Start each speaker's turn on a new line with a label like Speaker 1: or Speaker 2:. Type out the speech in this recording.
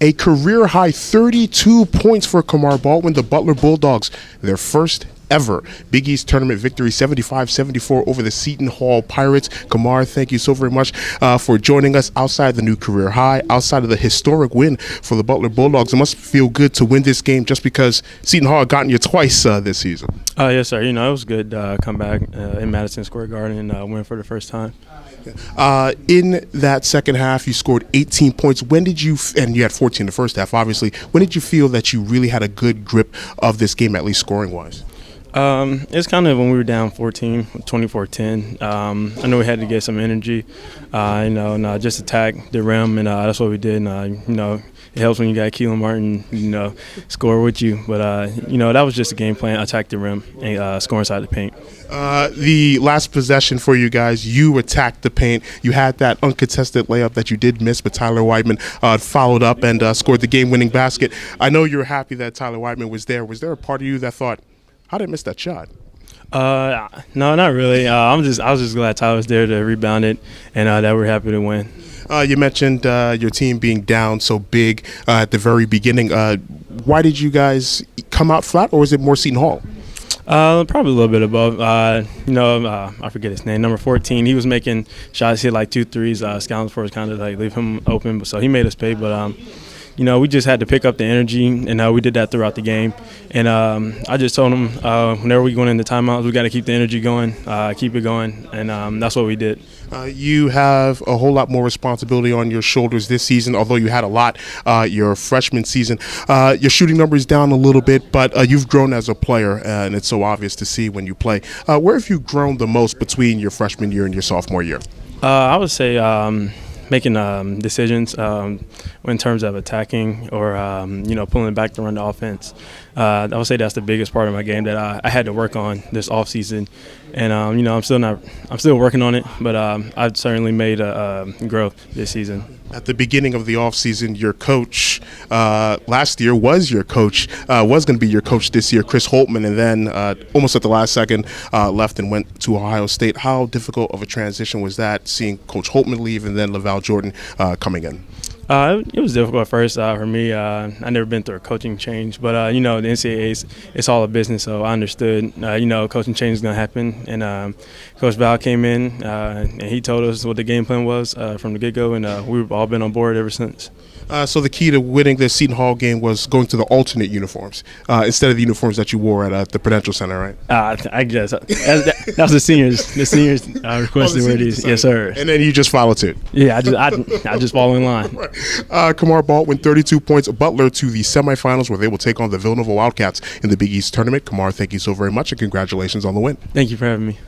Speaker 1: A career-high 32 points for Kamar Baldwin, the Butler Bulldogs, their first ever Big East tournament victory, 75-74 over the Seton Hall Pirates. Kamar, thank you so very much for joining us outside the new career high, outside of the historic win for the Butler Bulldogs. It must feel good to win this game just because Seton Hall had gotten you twice this season.
Speaker 2: Yes, sir. It was good to come back in Madison Square Garden and win for the first time.
Speaker 1: In that second half, you scored 18 points. When did you, and you had 14 in the first half, obviously, when did you feel that you really had a good grip of this game, at least scoring-wise?
Speaker 2: It's kind of when we were down 14, 24-10. I know we had to get some energy, and just attack the rim, and that's what we did. And, it helps when you got Keelan Martin, score with you. But, that was just a game plan, attack the rim and score inside the paint.
Speaker 1: The last possession for you guys, you attacked the paint. You had that uncontested layup that you did miss, but Tyler Whiteman followed up and scored the game-winning basket. I know you were happy that Tyler Whiteman was there. Was there a part of you that thought, how did I miss that shot?
Speaker 2: No, not really. I was just glad Tyler was there to rebound it, and that we're happy to win.
Speaker 1: You mentioned your team being down so big at the very beginning. Why did you guys come out flat, or was it more Seton Hall?
Speaker 2: Probably a little bit above. I forget his name. Number 14. He was making shots, hit like 2 threes. Scouting for us kind of like leave him open, so he made us pay. But we just had to pick up the energy, and we did that throughout the game. And I just told him whenever we going into timeouts, we got to keep the energy going, keep it going, and that's what we did.
Speaker 1: You have a whole lot more responsibility on your shoulders this season, although you had a lot your freshman season. Your shooting number is down a little bit, but you've grown as a player, and it's so obvious to see when you play. Where have you grown the most between your freshman year and your sophomore year?
Speaker 2: I would say making decisions in terms of attacking or pulling back to run the offense. I would say that's the biggest part of my game that I had to work on this offseason, and I'm still working on it, but I've certainly made a growth this season.
Speaker 1: At the beginning of the offseason, your coach last year was your coach, was going to be your coach this year, Chris Holtman, and then almost at the last second left and went to Ohio State. How difficult of a transition was that, seeing Coach Holtman leave and then LaVall Jordan coming in?
Speaker 2: It was difficult at first for me. I've never been through a coaching change, but the NCAA, it's all a business, so I understood. Coaching change is going to happen, and Coach Val came in and he told us what the game plan was from the get-go, and we've all been on board ever since.
Speaker 1: So the key to winning the Seton Hall game was going to the alternate uniforms instead of the uniforms that you wore at the Prudential Center, right?
Speaker 2: I guess that was the seniors. The seniors requested wear these. Yes, sir.
Speaker 1: And then you just followed suit.
Speaker 2: Yeah, I just follow in line.
Speaker 1: Right. Kamar Baldwin, 32 points. Butler to the semifinals, where they will take on the Villanova Wildcats in the Big East tournament. Kamar, thank you so very much, and congratulations on the win.
Speaker 2: Thank you for having me.